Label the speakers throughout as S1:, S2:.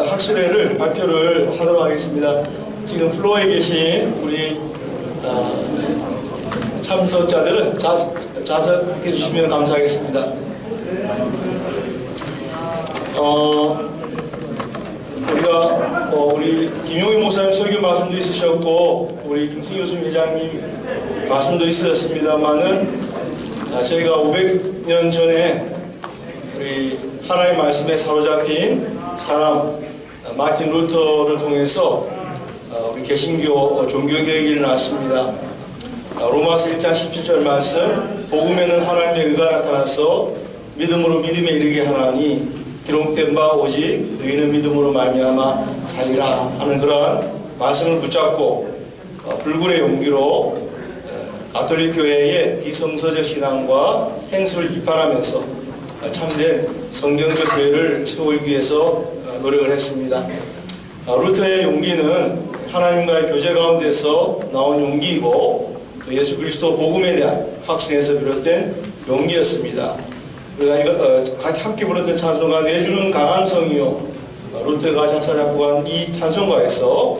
S1: 학술회를 발표를 하도록 하겠습니다. 지금 플로어에 계신 우리 참석자들은 좌석해 주시면 감사하겠습니다. 우리가 우리 김용희 목사님 설교 말씀도 있으셨고 우리 김승희 교수 회장님 말씀도 있으셨습니다만은 저희가 500년 전에 우리 하나님의 말씀에 사로잡힌 사람 마틴 루터를 통해서 우리 개신교 종교개혁이 일어났습니다. 로마서 1장 17절 말씀, 복음에는 하나님의 의가 나타나서 믿음으로 믿음에 이르게 하나니 기록된 바 오직 너희는 믿음으로 말미암아 살리라 하는 그러한 말씀을 붙잡고 불굴의 용기로 가톨릭 교회의 비성서적 신앙과 행수를 비판하면서 참된 성경적 교회를 세우기 위해서 노력을 했습니다. 루터의 용기는 하나님과의 교제 가운데서 나온 용기이고 또 예수 그리스도 복음에 대한 확신에서 비롯된 용기였습니다. 우리가 이거 함께 부르던 찬송가 내주는 강한 성이요, 루터가 작사 작곡한 이 찬송가에서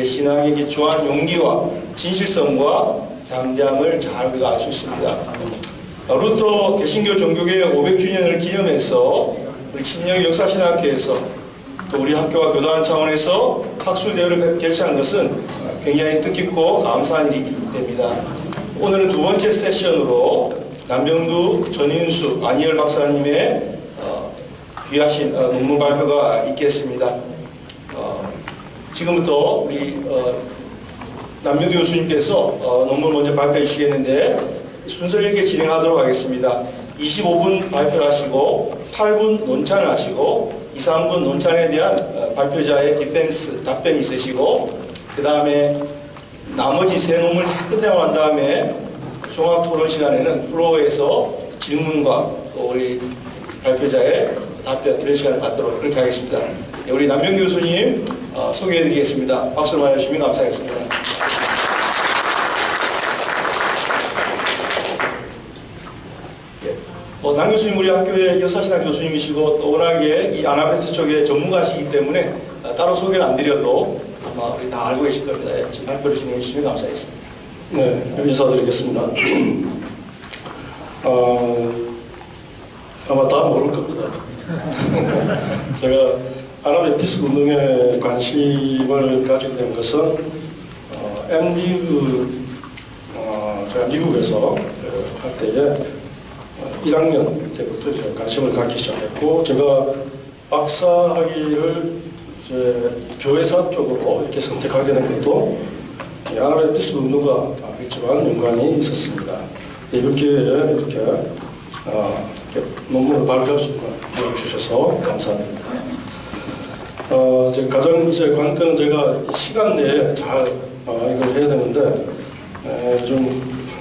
S1: 신앙에 기초한 용기와 진실성과 담대함을 잘 우리가 알 수 있습니다. 루터 개신교 종교개혁 500주년을 기념해서 우리 친녕 역사신학회에서 또 우리 학교와 교단 차원에서 학술대회를 개최한 것은 굉장히 뜻깊고 감사한 일이 됩니다. 오늘은 두 번째 세션으로 남병두, 전인수, 안희열 박사님의 귀하신 논문 발표가 있겠습니다. 지금부터 우리 남병두 교수님께서 논문을 먼저 발표해 주시겠는데 순서를 이렇게 진행하도록 하겠습니다. 25분 발표하시고 8분 논찬을 하시고 2, 3분 논찬에 대한 발표자의 디펜스 답변이 있으시고 그 다음에 나머지 세 논문을 다 끝내고 난 다음에 종합 토론 시간에는 플로어에서 질문과 또 우리 발표자의 답변 이런 시간을 갖도록 그렇게 하겠습니다. 우리 남병두 교수님 소개해 드리겠습니다. 박수를 많이 주시면 감사하겠습니다. 남 교수님 우리 학교의 역사신학 교수님이시고 또 워낙에 이 아나베트 쪽의 전문가시기 때문에 따로 소개를 안 드려도 아마 우리 다 알고 계실 겁니다. 지금 발표를 진행해 주시면 감사하겠습니다.
S2: 네, 인사드리겠습니다. 아마 다 모를 겁니다. 제가 아나베티스 운동에 관심을 가지게 된 것은 MDU 제가 미국에서 할 때에 1학년 때부터 이제 관심을 갖기 시작했고 제가 박사학위를 이제 교회사 쪽으로 이렇게 선택하게 된 것도 아나베티스 운동과 밀접한 연관이 있었습니다. 이번 기회에 이렇게 논문을 발표할 수 있는 기회를 주셔서 감사드립니다. 가장 이제 관건은 제가 시간 내에 잘 이걸 해야 되는데 좀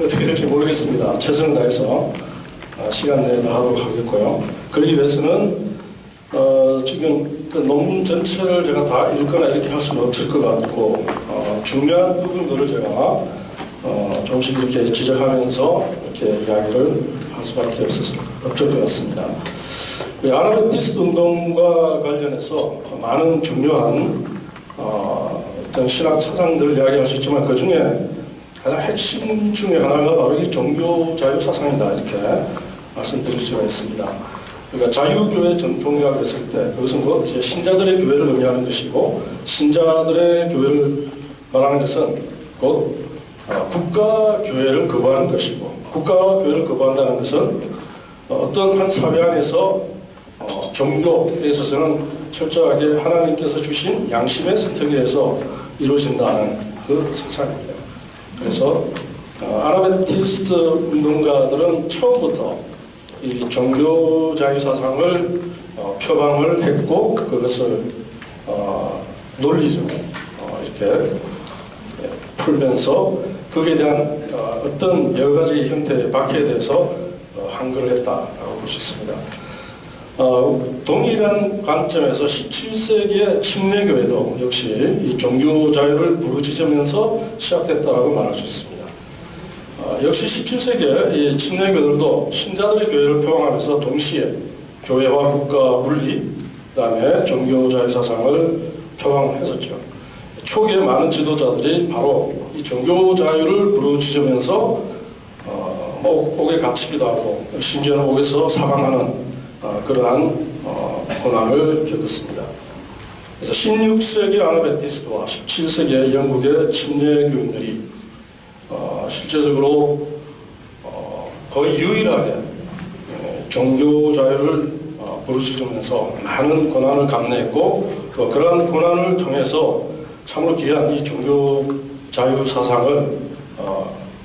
S2: 어떻게 될지 모르겠습니다. 최선을 다해서 시간 내에 다 하도록 하겠고요. 그러기 위해서는 지금 그 논문 전체를 제가 다 읽거나 이렇게 할 수는 없을 것 같고 중요한 부분들을 제가 조금씩 이렇게 지적하면서 이렇게 이야기를 할 수밖에 없을 것 같습니다. 아나베티스 운동과 관련해서 많은 중요한 어떤 신학 사상들을 이야기할 수 있지만 그 중에 가장 핵심 중에 하나가 바로 이 종교 자유 사상이다 이렇게 말씀드릴 수가 있습니다. 그러니까 자유교회 전통이라고 했을 때 그것은 곧 이제 신자들의 교회를 의미하는 것이고 신자들의 교회를 말하는 것은 곧 국가교회를 거부하는 것이고 국가교회를 거부한다는 것은 어떤 한 사회 안에서 종교에 있어서는 철저하게 하나님께서 주신 양심의 선택에 의해서 이루어진다는 그 사상입니다. 그래서 아나베티스트 운동가들은 처음부터 이 종교 자유 사상을 표방을 했고 그것을 논리적으로 이렇게 풀면서 거기에 대한 어떤 여러 가지 형태의 박해에 대해서 한글을 했다라고 볼 수 있습니다. 동일한 관점에서 17세기의 침례교회도 역시 이 종교 자유를 부르짖으면서 시작됐다라고 말할 수 있습니다. 역시 17세기에 이 침례교들도 신자들의 교회를 표방하면서 동시에 교회와 국가 분리, 그다음에 종교 자유 사상을 표방했었죠. 초기에 많은 지도자들이 바로 이 종교 자유를 부르짖으면서 옥에 갇히기도 하고 심지어는 옥에서 사망하는 그러한 고난을 겪었습니다. 그래서 16세기 아나베티스트와 17세기의 영국의 침례 교인들이 실제적으로 거의 유일하게 종교 자유를 부르짖으면서 많은 고난을 감내했고 또 그러한 고난을 통해서 참으로 귀한 이 종교 자유 사상을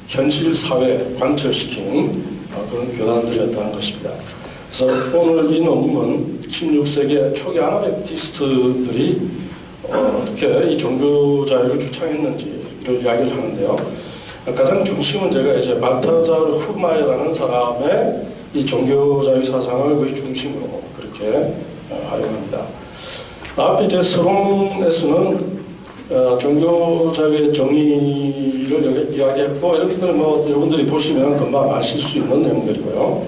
S2: 현실 사회에 관철시킨 그런 교단들이었다는 것입니다. 그래서 오늘 이 논문은 16세기 초기 아나베티스트들이 어떻게 이 종교 자유를 주창했는지를 이야기를 하는데요. 가장 중심은 제가 이제 발타자르 후마이라는 사람의 이 종교 자유 사상을 거의 중심으로 그렇게 활용합니다. 앞에 이제 서론에서는 종교 자유의 정의를 이야기했고 이런 것들은 뭐 여러분들이 보시면 금방 아실 수 있는 내용들이고요.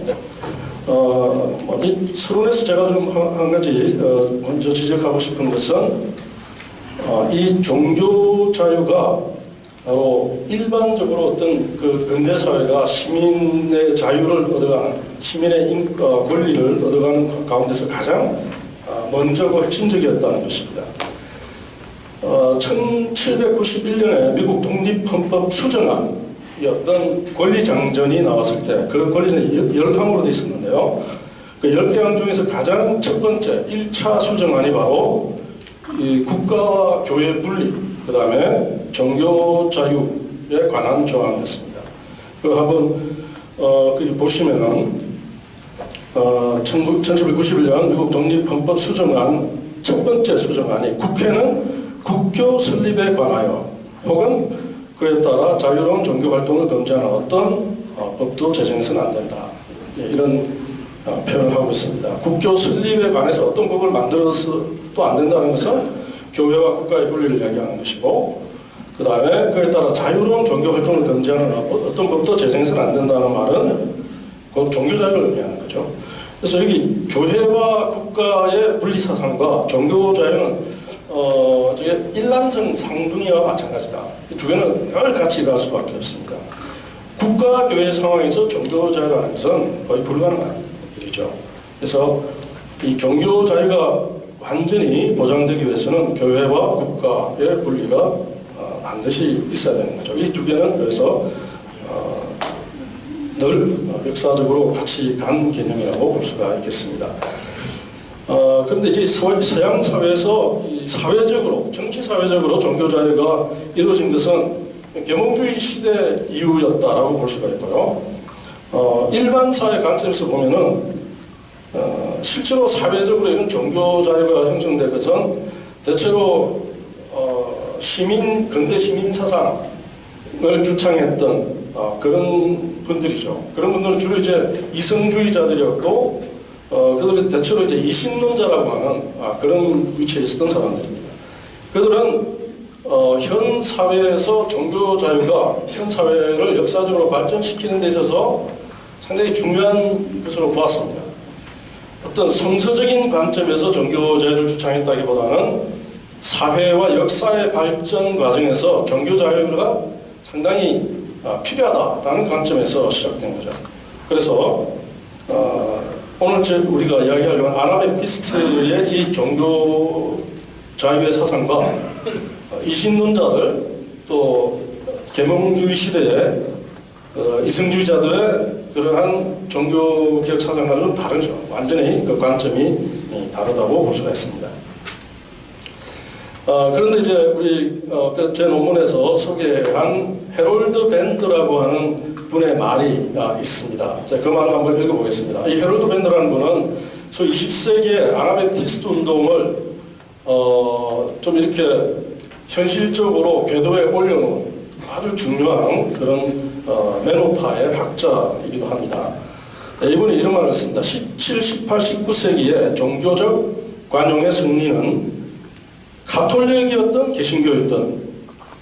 S2: 이 서론에서 제가 좀 한 가지 먼저 지적하고 싶은 것은 이 종교 자유가 일반적으로 어떤 그 근대 사회가 시민의 자유를 얻어가는 시민의 권리를 얻어가는 가운데서 가장 먼저고 핵심적이었다는 것입니다. 1791년에 미국 독립헌법 수정안이 어떤 권리장전이 나왔을 때 그 권리장전이 10항으로 되어 있었는데요. 그 10개항 중에서 가장 첫 번째 1차 수정안이 바로 이 국가와 교회 분리, 그 다음에 종교 자유에 관한 조항이었습니다. 그 한번 보시면은 1791년 미국 독립헌법 수정안 첫 번째 수정안이 국회는 국교 설립에 관하여 혹은 그에 따라 자유로운 종교 활동을 금지하는 어떤 법도 제정해서는 안 된다. 이런 표현을 하고 있습니다. 국교 설립에 관해서 어떤 법을 만들어서도 안 된다는 것은 교회와 국가의 분리를 이야기하는 것이고, 그 다음에 그에 따라 자유로운 종교 활동을 금지하는 어떤 법도 제정해서는 안 된다는 말은 그 종교 자유를 의미하는 거죠. 그래서 여기 교회와 국가의 분리 사상과 종교 자유는 저게 일란성 상둥이와 마찬가지다. 이 두 개는 늘 같이 갈 수밖에 없습니다. 국가 교회 상황에서 종교 자유라는 것은 거의 불가능한 일이죠. 그래서 이 종교 자유가 완전히 보장되기 위해서는 교회와 국가의 분리가 반드시 있어야 되는 거죠. 이 두 개는 그래서 늘 역사적으로 같이 간 개념이라고 볼 수가 있겠습니다. 그런데 이제 서양 사회에서 사회적으로, 정치 사회적으로 종교 자유가 이루어진 것은 계몽주의 시대 이후였다라고 볼 수가 있고요. 일반 사회 관점에서 보면은 실제로 사회적으로 이런 종교 자유가 형성된 것은 대체로 근대 시민 사상을 주창했던 그런 분들이죠. 그런 분들은 주로 이제 이성주의자들이었고, 그들은 대체로 이제 이신론자라고 하는 그런 위치에 있었던 사람들입니다. 그들은 현 사회에서 종교 자유가 현 사회를 역사적으로 발전시키는 데 있어서 상당히 중요한 것으로 보았습니다. 어떤 성서적인 관점에서 종교 자유를 주창했다기보다는 사회와 역사의 발전 과정에서 종교 자유가 상당히 필요하다라는 관점에서 시작된 거죠. 그래서 오늘 우리가 이야기하려는 아나베티스트의 이 종교 자유의 사상과 이신론자들 또 계몽주의 시대의 이성주의자들의 그러한 종교개혁 사상과는 다르죠. 완전히 그 관점이 다르다고 볼 수가 있습니다. 그런데 이제 우리 제 논문에서 소개한 헤롤드 밴드라고 하는 분의 말이 있습니다. 제가 그 말을 한번 읽어보겠습니다. 이 헤롤드 밴드라는 분은 소위 20세기의 아나베티스트 운동을 좀 이렇게 현실적으로 궤도에 올려놓은 아주 중요한 그런 메노파의 학자이기도 합니다. 이분이 이런 말을 했습니다. 17, 18, 19세기의 종교적 관용의 승리는 가톨릭이었던 개신교였던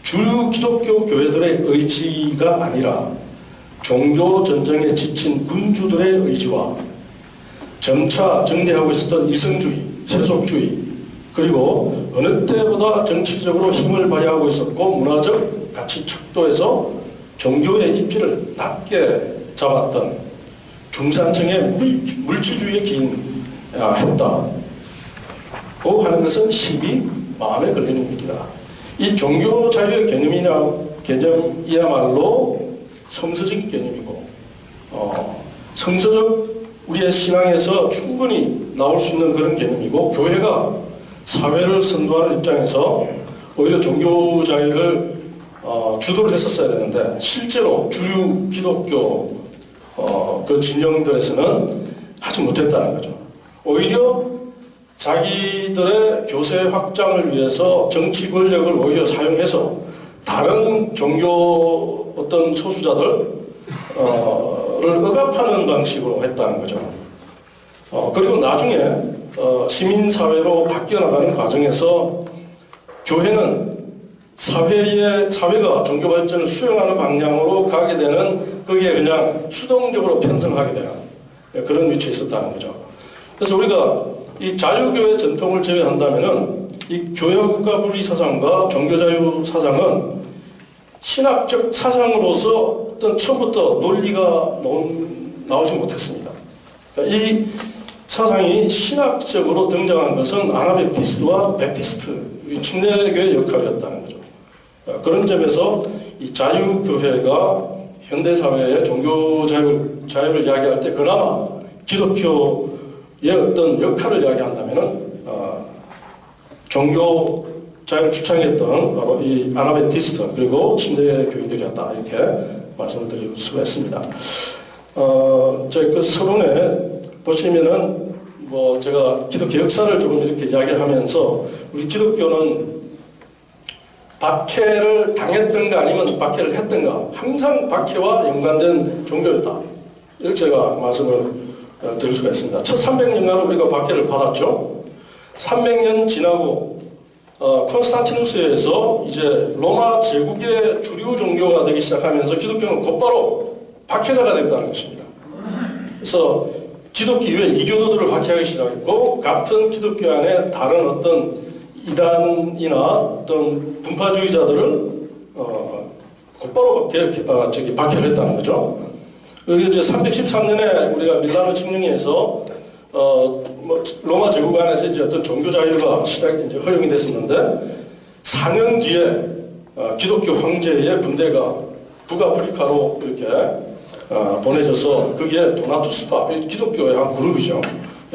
S2: 주류 기독교 교회들의 의지가 아니라 종교 전쟁에 지친 군주들의 의지와 점차 정리하고 있었던 이성주의, 세속주의, 그리고 어느 때보다 정치적으로 힘을 발휘하고 있었고 문화적 가치 척도에서 종교의 입지를 낮게 잡았던 중산층의 물질주의에 기인했다고 하는 것은 심히 마음에 걸리는 일이다. 이 종교 자유의 개념이야말로 성서적인 개념이고 성서적 우리의 신앙에서 충분히 나올 수 있는 그런 개념이고, 교회가 사회를 선도하는 입장에서 오히려 종교 자유를 주도를 했었어야 되는데, 실제로 주류 기독교 그 진영들에서는 하지 못했다는 거죠. 오히려 자기들의 교세 확장을 위해서 정치 권력을 오히려 사용해서 다른 종교 어떤 소수자들 를 억압하는 방식으로 했다는 거죠. 그리고 나중에 시민사회로 바뀌어나가는 과정에서 교회는 사회가 종교 발전을 수용하는 방향으로 가게 되는, 거기에 그냥 수동적으로 편성하게 되는 그런 위치에 있었다는 거죠. 그래서 우리가 이 자유교회 전통을 제외한다면은 이 교회와 국가 분리 사상과 종교자유 사상은 신학적 사상으로서 어떤 처음부터 논리가 나오지 못했습니다. 이 사상이 신학적으로 등장한 것은 아나베프티스트와 베프티스트, 침례교의 역할이었다는 거죠. 그런 점에서 이 자유교회가 현대사회의 종교자유를 이야기할 때 그나마 기독교의 어떤 역할을 이야기한다면은 종교 자유를 주창했던 바로 이 아나베프티스트 그리고 침례교인들이었다, 이렇게 말씀을 드릴 수가 있습니다. 저희 그 서론에 보시면은 제가 기독교 역사를 조금 이렇게 이야기하면서 우리 기독교는 박해를 당했던가 아니면 박해를 했던가 항상 박해와 연관된 종교였다, 이렇게 제가 말씀을 드릴 수가 있습니다. 첫 300년간 우리가 박해를 받았죠. 300년 지나고 콘스탄티누스에서 이제 로마 제국의 주류 종교가 되기 시작하면서 기독교는 곧바로 박해자가 됐다는 것입니다. 그래서 기독교 이외 이교도들을 박해하기 시작했고, 같은 기독교 안에 다른 어떤 이단이나 어떤 분파주의자들을 곧바로 박해를 했다는 거죠. 여기 이제 313년에 우리가 밀라노 칙령에서 로마 제국 안에서 이제 어떤 종교 자유가 이제 허용이 됐었는데, 4년 뒤에 기독교 황제의 군대가 북아프리카로 이렇게 보내져서 거기에 도나투스파, 기독교의 한 그룹이죠.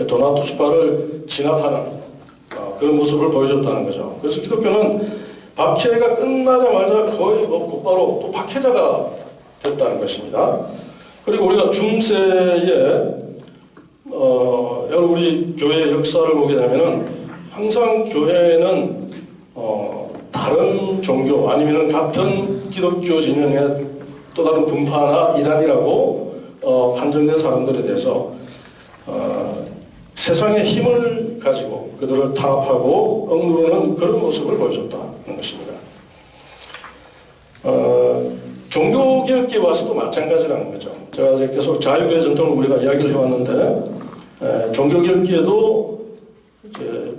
S2: 도나투스파를 진압하는 그런 모습을 보여줬다는 거죠. 그래서 기독교는 박해가 끝나자마자 거의 곧바로 또 박해자가 됐다는 것입니다. 그리고 우리가 중세에 우리 교회의 역사를 보게 되면은 항상 교회는 다른 종교 아니면은 같은 기독교 진영의 또 다른 분파나 이단이라고 판정된 사람들에 대해서 세상의 힘을 가지고 그들을 탄압하고 억누르는 그런 모습을 보여줬다는 것입니다. 종교개혁기에 와서도 마찬가지라는 거죠. 제가 이제 계속 자유교회 전통을 우리가 이야기를 해왔는데, 종교개혁기에도 이제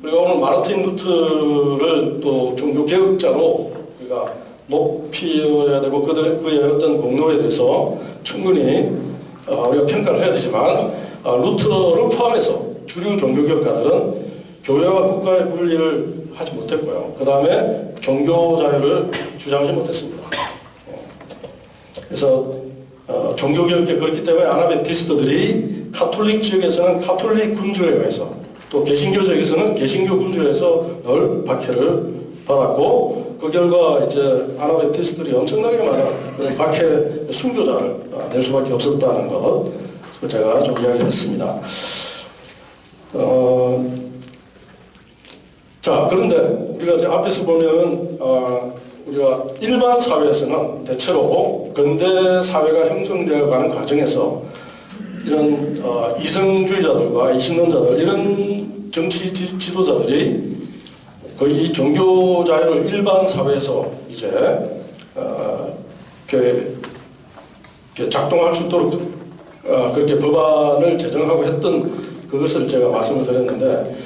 S2: 우리가 오늘 마르틴 루트를 또 종교개혁자로 우리가 높여야 되고 그의 어떤 공로에 대해서 충분히 우리가 평가를 해야 되지만, 루트를 포함해서 주류 종교개혁가들은 교회와 국가의 분리를 하지 못했고요. 그 다음에 종교 자유를 주장하지 못했습니다. 그래서 종교개혁에 그렇기 때문에 아나베프티스트들이 카톨릭 지역에서는 카톨릭 군주에 의해서, 또 개신교 지역에서는 개신교 군주에 의해서 늘 박해를 받았고, 그 결과 이제 아나베프티스트들이 엄청나게 많은 박해 순교자를 낼 수밖에 없었다는 것, 제가 좀 이야기를 했습니다. 자, 그런데 우리가 이제 앞에서 보면은 우리가 일반 사회에서는 대체로 근대 사회가 형성되어 가는 과정에서 이런 이성주의자들과 이신론자들, 이런 정치 지도자들이 거의 이 종교 자유를 일반 사회에서 이제 작동할 수 있도록 그렇게 법안을 제정하고 했던 그 그것을 제가 말씀을 드렸는데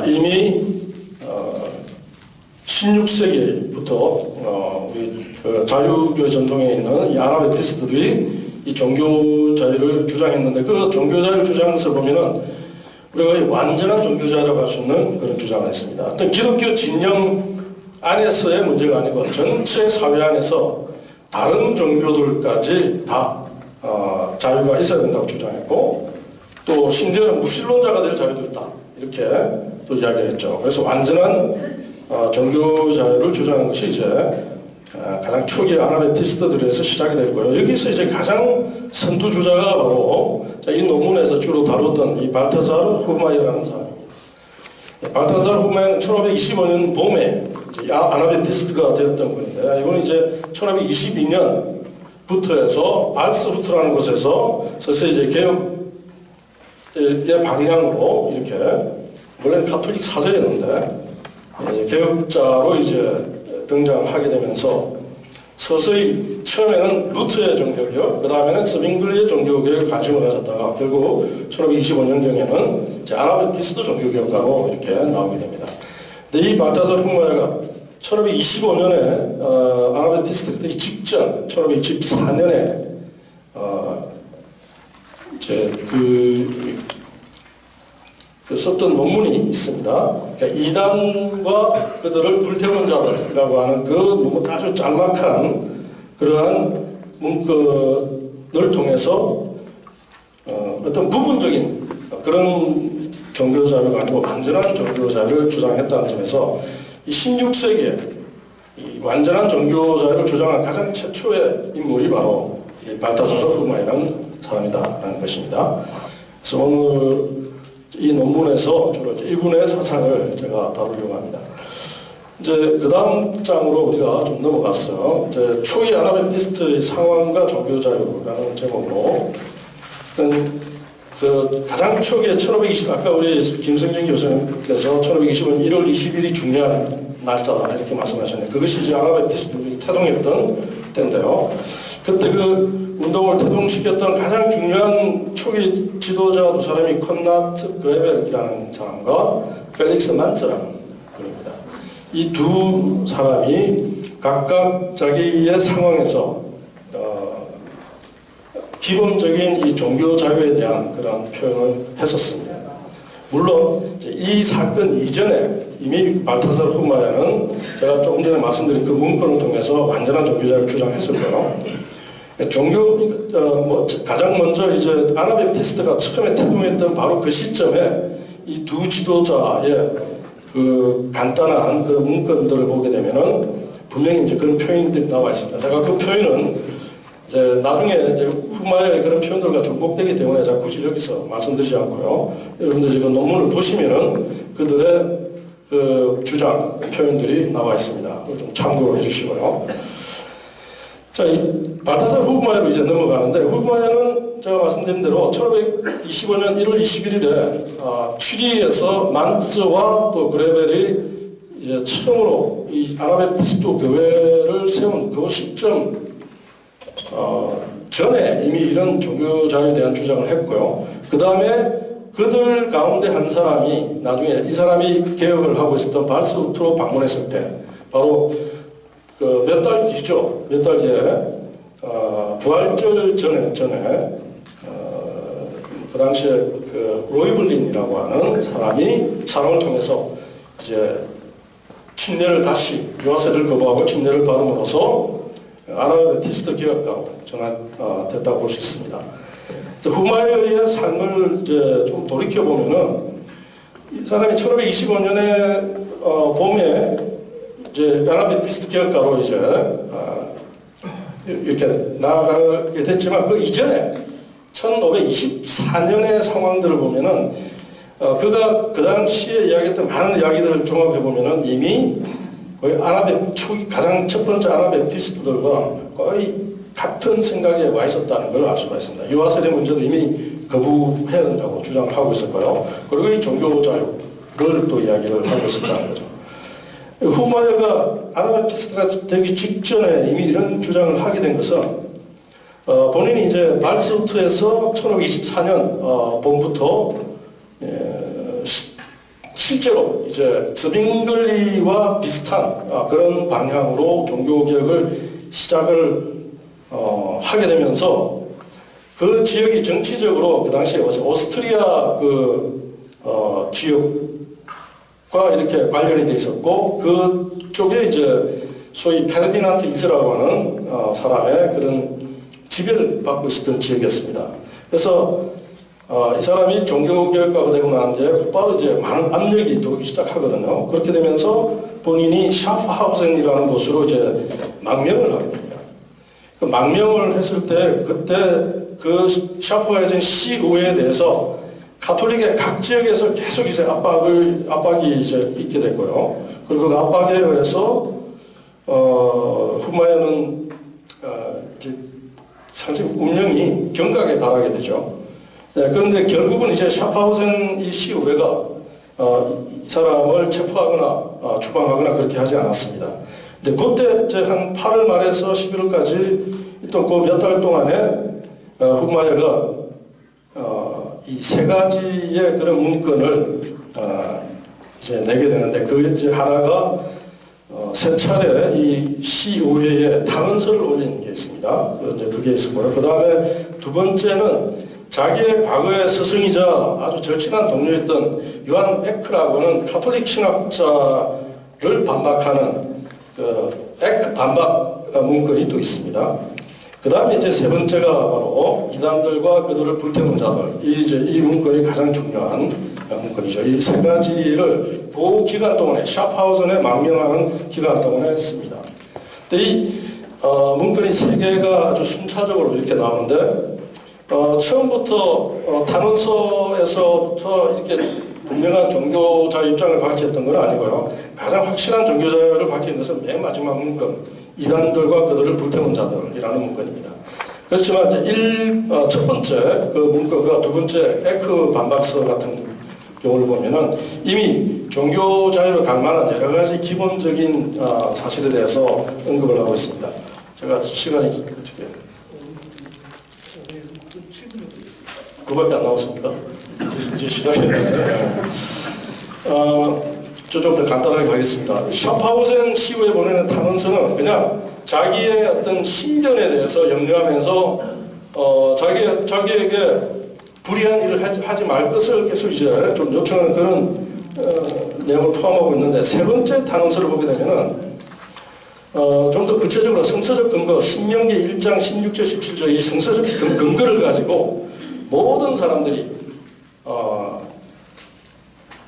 S2: 이미 16세기부터 우리 그 자유교회 전통에 있는 이 아나베티스트들이 이 종교 자유를 주장했는데 그 종교 자유를 주장한 것을 보면은 우리가 완전한 종교 자유라고 할 수 있는 그런 주장을 했습니다. 어떤 기독교 진영 안에서의 문제가 아니고 전체 사회 안에서 다른 종교들까지 다 자유가 있어야 된다고 주장했고 또 심지어는 무신론자가 될 자유도 있다 이렇게 또 이야기를 했죠. 그래서 완전한 종교 자유를 주장한 것이 이제 가장 초기 아나베티스트들에서 시작이 됐고요. 여기서 이제 가장 선두주자가 바로 이 논문에서 주로 다뤘던 이 발타자르 후마이라는 사람입니다. 발타자르 후마이는 1525년 봄에 아나베티스트가 되었던 분인데 이거는 이제 1522년부터 해서 발스루트라는 곳에서 서서히 이제 개혁의 방향으로 이렇게 원래는 카톨릭 사제였는데 개혁자로 이제 등장하게 되면서 서서히 처음에는 루트의 종교개혁, 그 다음에는 스빙글리의 종교개혁에 관심을 가졌다가 결국 1525년경에는 이제 아나베티스트 종교개혁가로 이렇게 나오게 됩니다. 근데 이 발타자르 후마야가 1525년에 아나베티스트 되기 직전 1524년에 이제 그 썼던 논문이 있습니다. 그러니까 이단과 그들을 불태운 자들이라고 하는 그 너무 아주 짤막한 그러한 문건을 통해서 어떤 부분적인 그런 종교 자유가 아니고 완전한 종교 자유를 주장했다는 점에서 이 16세기에 이 완전한 종교 자유를 주장한 가장 최초의 인물이 바로 이 발타자르 후마이라는 사람이다라는 것입니다. 그래서 오늘 이 논문에서 주로 이분의 사상을 제가 다루려고 합니다. 이제 그 다음 장으로 우리가 좀 넘어갔어요. 이제 초기 아나베티스트의 상황과 종교 자유라는 제목으로 그 가장 초기에 1520 아까 우리 김성진 교수님께서 1520년 1월 20일이 중요한 날짜다 이렇게 말씀하셨는데 그것이 이제 아나베티스트들이 태동했던 때인데요. 그때 그 운동을 태동시켰던 가장 중요한 초기 지도자 두 사람이 콘라트 그레벨이라는 사람과 펠릭스 만츠라는 분입니다. 이 두 사람이 각각 자기의 상황에서 기본적인 이 종교 자유에 대한 그런 표현을 했었습니다. 물론 이 사건 이전에 이미 발타자르 후마야는 제가 조금 전에 말씀드린 그 문건을 통해서 완전한 종교 자유를 주장했었고요. 가장 먼저 이제 아나베티스트가 처음에 태동했던 바로 그 시점에 이 두 지도자의 그 간단한 그 문건들을 보게 되면은 분명히 이제 그런 표현들이 나와 있습니다. 제가 그 표현은 이제 나중에 이제 후마야의 그런 표현들과 중복되기 때문에 제가 굳이 여기서 말씀드리지 않고요. 여러분들 지금 논문을 보시면은 그들의 그 주장 표현들이 나와 있습니다. 좀 참고해 주시고요. 자, 이 발타자르 후마야로 이제 넘어가는데 후마야는 제가 말씀드린 대로 1525년 1월 21일에 취리에서 만츠와 또 그레벨이 이제 처음으로 이 아나베티스트 교회를 세운 그 시점 전에 이미 이런 종교 자유에 대한 주장을 했고요. 그 다음에 그들 가운데 한 사람이 나중에 이 사람이 개혁을 하고 있었던 발스루트로 방문했을 때 바로 그 몇 달 뒤죠. 몇 달 뒤에 부활절 전에 그 당시에 그 로이블린이라고 하는 사람을 통해서 이제 침례를 다시 유아세를 거부하고 침례를 받음으로써 아나베티스트 개혁가로 전환됐다고 볼 수 있습니다. 후마야의 삶을 이제 좀 돌이켜 보면은 이 사람이 1525년에 봄에 이제 아나베티스트 개혁가로 이제 이렇게 나아가게 됐지만 그 이전에 1524년의 상황들을 보면은 그가 그 당시에 이야기했던 많은 이야기들을 종합해 보면은 이미 거의 초기 가장 첫 번째 아나베티스트들과 거의 같은 생각에 와 있었다는 걸 알 수가 있습니다. 유아세례 문제도 이미 거부해야 된다고 주장을 하고 있었고요. 그리고 이 종교 자유를 또 이야기를 하고 있었다는 거죠. 후마야가 아나베티스트가 되기 직전에 이미 이런 주장을 하게 된 것은 본인이 이제 발스루트에서 1524년 봄부터 실제로 이제 스빙글리와 비슷한 그런 방향으로 종교개혁을 시작을 하게 되면서 그 지역이 정치적으로 그 당시에 오스트리아 지역과 이렇게 관련이 돼 있었고 그쪽에 이제 소위 페르디난트 2세라고 하는 사람의 그런 지배를 받고 있었던 지역이었습니다. 그래서 이 사람이 종교개혁가가 되고 난 뒤에 곧바로 이제 많은 압력이 들어오기 시작하거든요. 그렇게 되면서 본인이 샤프하우젠이라는 곳으로 이제 망명을 하게 됩니다. 그 망명을 했을 때 그때 그 샤프하우젠 시의회에 대해서 가톨릭의 각 지역에서 계속 이제 압박이 이제 있게 되고요. 그리고 그 압박에 의해서 훗마에는 이제 상당히 운명이 경각에 달하게 되죠. 네, 그런데 결국은 이제 샤프하우젠 이 시의회가 이 사람을 체포하거나 추방하거나 그렇게 하지 않았습니다. 근데 그때 이제 한 8월 말에서 11월까지 있던 그 몇 달 동안에 훗마에가 이 세 가지의 그런 문건을 이제 내게 되는데 그 이제 하나가 세 차례 이 시의회에 탄원서를 올린 게 있습니다. 그게 있었고요. 그 다음에 두 번째는 자기의 과거의 스승이자 아주 절친한 동료였던 요한 에크라고는 가톨릭 신학자를 반박하는 에크 반박 문건이 또 있습니다. 그 다음에 이제 세 번째가 바로 이단들과 그들을 불태운 자들. 이 문건이 가장 중요한 문건이죠. 이 세 가지를 그 기간 동안에 샤프하우젠에 망명하는 기간 동안에 했습니다. 근데 이 문건이 세 개가 아주 순차적으로 이렇게 나오는데 처음부터 탄원서에서부터 이렇게 분명한 종교자 입장을 밝혔던 건 아니고요. 가장 확실한 종교자를 밝힌 것은 맨 마지막 문건, 이단들과 그들을 불태운 자들이라는 문건입니다. 그렇지만 이제 첫 번째 그 문건과 두 번째 에크 반박서 같은 경우를 보면은 이미 종교 자유를 강만한 여러 가지 기본적인 사실에 대해서 언급을 하고 있습니다. 제가 시간이 어떻게 그밖에 안 나왔습니까? 이제 시작했는데 좀 더 간단하게 가겠습니다. 샤프하우젠 시의회에 보내는 탄원서는 그냥 자기의 어떤 신변에 대해서 염려하면서 자기에게 불이한 일을 하지 말 것을 계속 이제 좀 요청하는 그런 내용을 포함하고 있는데 세 번째 탄원서를 보게 되면은 좀 더 구체적으로 성서적 근거, 신명기 1장 16절 17절 이 성서적 근거를 가지고 모든 사람들이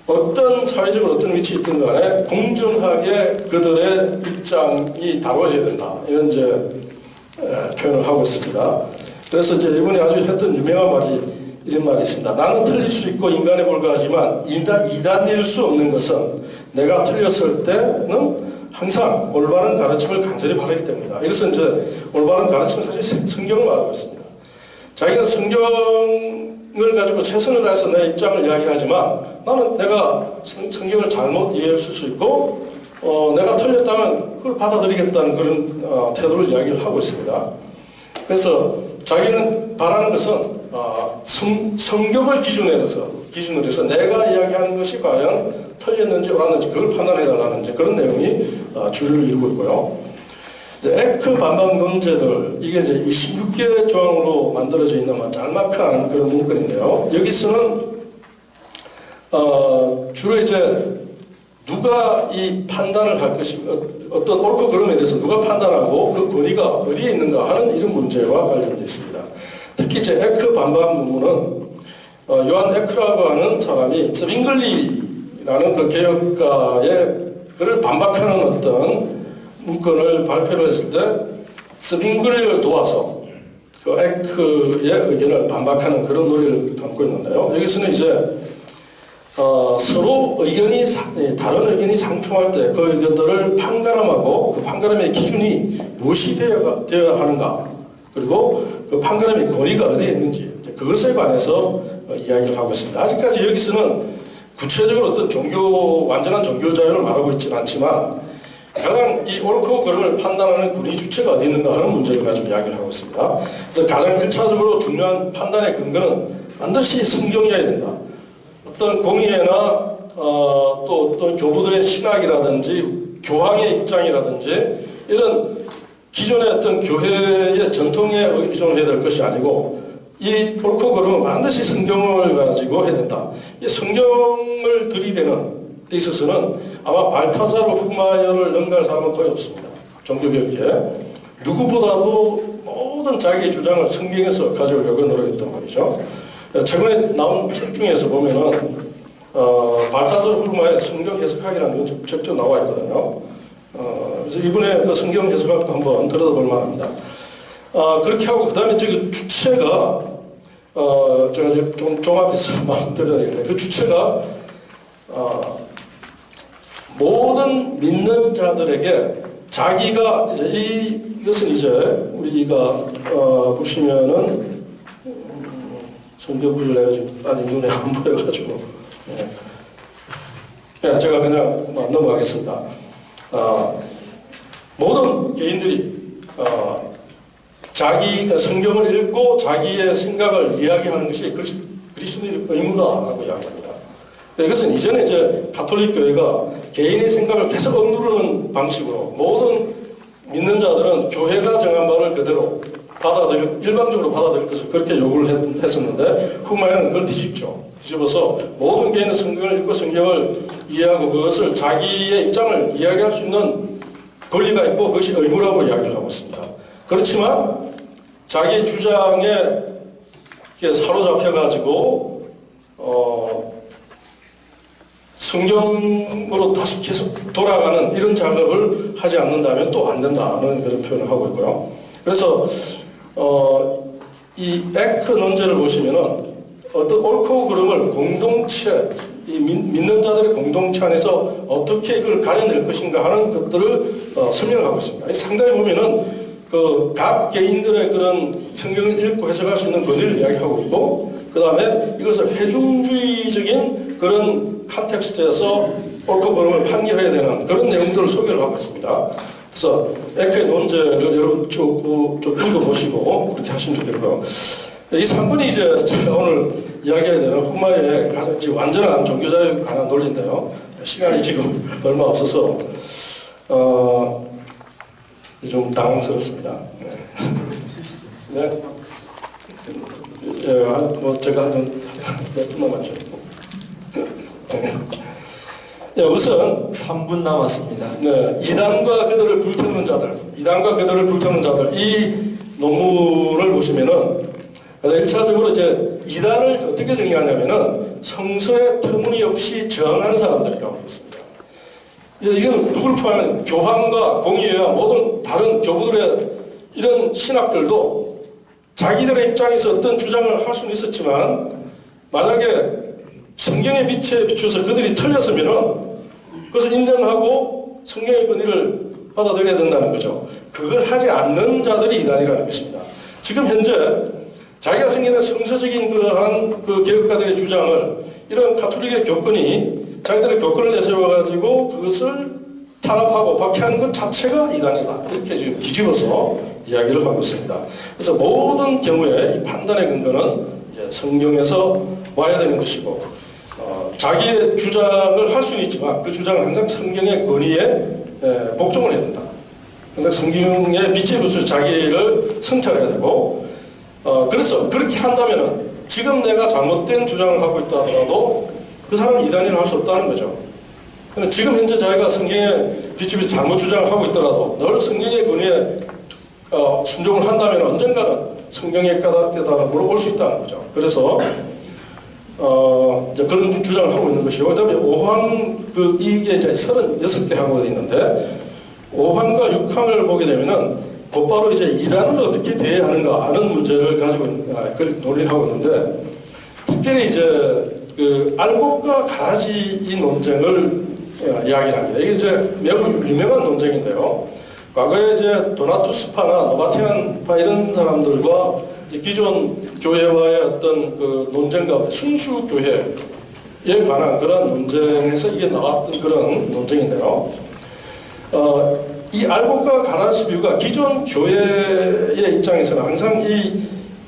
S2: 어떤 사회적으로 어떤 위치에 있든 간에 공정하게 그들의 입장이 다뤄져야 된다. 이런 이제 표현을 하고 있습니다. 그래서 이제 이번에 아주 했던 유명한 말이 이런 말이 있습니다. 나는 틀릴 수 있고 인간에 불과하지만 이단일 수 없는 것은 내가 틀렸을 때는 항상 올바른 가르침을 간절히 바라기 때문이다. 이것은 이제 올바른 가르침은 사실 성경을 말하고 있습니다. 자기가 성경을 가지고 최선을 다해서 내 입장을 이야기하지만 나는 내가 성경을 잘못 이해했을 수 있고 내가 틀렸다면 그걸 받아들이겠다는 그런 태도를 이야기를 하고 있습니다. 그래서 자기는 바라는 것은 성경을 기준으로 해서 내가 이야기하는 것이 과연 틀렸는지 옳았는지 그걸 판단해달라는 그런 내용이 주를 이루고 있고요. 에크 반박 문제들 이게 이제 26개 조항으로 만들어져 있는 짤막한 그런 문건인데요. 여기서는 주로 이제 누가 이 판단을 할 것이 어떤 옳고 그름에 대해서 누가 판단하고 그 권위가 어디에 있는가 하는 이런 문제와 관련되어 있습니다. 특히 이제 에크 반박 문문은 요한 에크라고 하는 사람이 스빙글리라는 그 개혁가의 그를 반박하는 어떤 문건을 발표를 했을 때 스빙글리를 도와서 그 에크의 의견을 반박하는 그런 논리를 담고 있는데요. 여기서는 이제 서로 다른 의견이 상충할 때 그 의견들을 판가름하고 그 판가름의 기준이 무엇이 되어야 하는가 그리고 그 판가름의 권위가 어디에 있는지 그것에 관해서 이야기를 하고 있습니다. 아직까지 여기서는 구체적으로 어떤 완전한 종교 자유를 말하고 있지는 않지만 가장 이 옳고 그름을 판단하는 권위 주체가 어디 있는가 하는 문제를 가지고 이야기를 하고 있습니다. 그래서 가장 1차적으로 중요한 판단의 근거는 반드시 성경이어야 된다. 어떤 공의회나 또 어떤 교부들의 신학이라든지 교황의 입장이라든지 이런 기존의 어떤 교회의 전통에 의존해야 될 것이 아니고 이 옳고 그름은 반드시 성경을 가지고 해야 된다. 이 성경을 들이대는 데 있어서는 아마 발타사르 흑마야를 능가할 사람은 거의 없습니다. 종교개혁에 누구보다도 모든 자기의 주장을 성경에서 가져오려고 노력했던 말이죠. 최근에 나온 책 중에서 보면은 발타사르 흑마야의 성경 해석학이라는 게 직접 나와 있거든요. 그래서 이번에 그 성경 해석학도 한번 들어볼 만합니다. 그렇게 하고 그 다음에 저기 주체가 제가 이제 좀 종합해서 말씀드려야 되겠네요. 그 주체가 모든 믿는 자들에게 자기가 이제 이것은 이제 우리가 보시면은 성경 내가 지금 아니 눈에 안 보여가지고 제가 그냥 넘어가겠습니다. 모든 개인들이 자기가 성경을 읽고 자기의 생각을 이야기하는 것이 그리스도인의 의무다라고 이야기합니다. 이것은 이전에 이제 가톨릭 교회가 개인의 생각을 계속 억누르는 방식으로 모든 믿는 자들은 교회가 정한 바를 그대로 일방적으로 받아들일 것을 그렇게 요구를 했었는데 흑마야는 그걸 뒤집어서 모든 개인은 성경을 읽고 성경을 이해하고 그것을 자기의 입장을 이야기할 수 있는 권리가 있고 그것이 의무라고 이야기를 하고 있습니다. 그렇지만 자기 주장에 사로잡혀가지고 성경으로 다시 계속 돌아가는 이런 작업을 하지 않는다면 또 안 된다는 그런 표현을 하고 있고요. 그래서 이 에크 논제를 보시면은 어떤 옳고 그름을 공동체, 이 믿는 자들의 공동체 안에서 어떻게 그걸 가려낼 것인가 하는 것들을 설명하고 있습니다. 상당히 보면은 각 개인들의 그런 성경을 읽고 해석할 수 있는 권리를 이야기하고 있고, 그 다음에 이것을 회중주의적인 그런 컨텍스트에서 옳고 그름을 판결해야 되는 그런 내용들을 소개를 하고 있습니다. 그래서 에크의 논제를 여러분 쭉 읽어보시고 그렇게 하시면 좋겠고요. 이 3번이 이제 제가 오늘 이야기해야 되는 흑마야의 가장 지금 완전한 종교자유에 관한 논리인데요. 시간이 지금 얼마 없어서 좀 당황스럽습니다. 네. 뭐 제가 몇 분 남았죠. 네, 우선
S1: 3분 남았습니다.
S2: 네, 이단과 그들을 불태우는 자들, 이 논문을 보시면은 1차적으로 이제 이단을 어떻게 정의하냐면은 성서에 터무니없이 저항하는 사람들이라고 했습니다. 이건 누구를 포함하면 교황과 공의회와 모든 다른 교부들의 이런 신학들도 자기들의 입장에서 어떤 주장을 할 수는 있었지만 만약에 성경의 빛에 비추어서 그들이 틀렸으면은 그것을 인정하고 성경의 권위를 받아들여야 된다는 거죠. 그걸 하지 않는 자들이 이단이라는 것입니다. 지금 현재 자기가 생기는 성서적인 그러한 그 개혁가들의 주장을 이런 가톨릭의 교권이 자기들의 교권을 내세워가지고 그것을 탄압하고 박해하는 것 자체가 이단이다. 이렇게 지금 뒤집어서 이야기를 하고 있습니다. 그래서 모든 경우에 이 판단의 근거는 이제 성경에서 와야 되는 것이고, 자기의 주장을 할 수는 있지만 그 주장은 항상 성경의 권위에 복종을 해야 된다. 항상 성경의 빛에 비춰서 자기를 성찰해야 되고, 그래서 그렇게 한다면은 지금 내가 잘못된 주장을 하고 있다 하더라도 그 사람은 이단이라 할 수 없다는 거죠. 지금 현재 자기가 성경에 비추어 잘못 주장을 하고 있더라도 늘 성경의 권위에 순종을 한다면 언젠가는 성경의 깨달음으로 올 수 있다는 거죠. 그래서 이제 그런 주장을 하고 있는 것이고, 그다음에 5항 이게 이제 36개 항으로 있는데 5항과 6항을 보게 되면은 곧바로 이제 이단을 어떻게 대해야 하는가 하는 문제를 가지고 논의를 하고 있는데, 특별히 이제 그 알곡과 가라지 이 논쟁을 이야기합니다. 이게 이제 매우 유명한 논쟁인데요. 과거에 이제 도나투스파나 노바티안파 이런 사람들과 기존 교회와의 어떤 그 논쟁 가운데 순수 교회에 관한 그런 논쟁에서 이게 나왔던 그런 논쟁인데요. 이 알곡과 가라지 비유가 기존 교회의 입장에서는 항상 이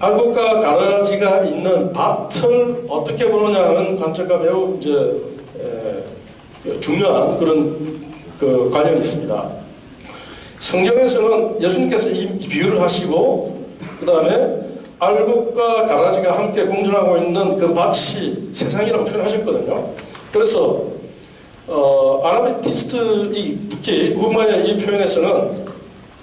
S2: 알곡과 가라지가 있는 밭을 어떻게 보느냐 하는 관점과 매우 이제 중요한 그런 그 관련이 있습니다. 성경에서는 예수님께서 이 비유를 하시고 그 다음에 알곡과 가라지가 함께 공존하고 있는 그 밭이 세상이라고 표현하셨거든요. 그래서 아나베티스트 특히 우마의 이 표현에서는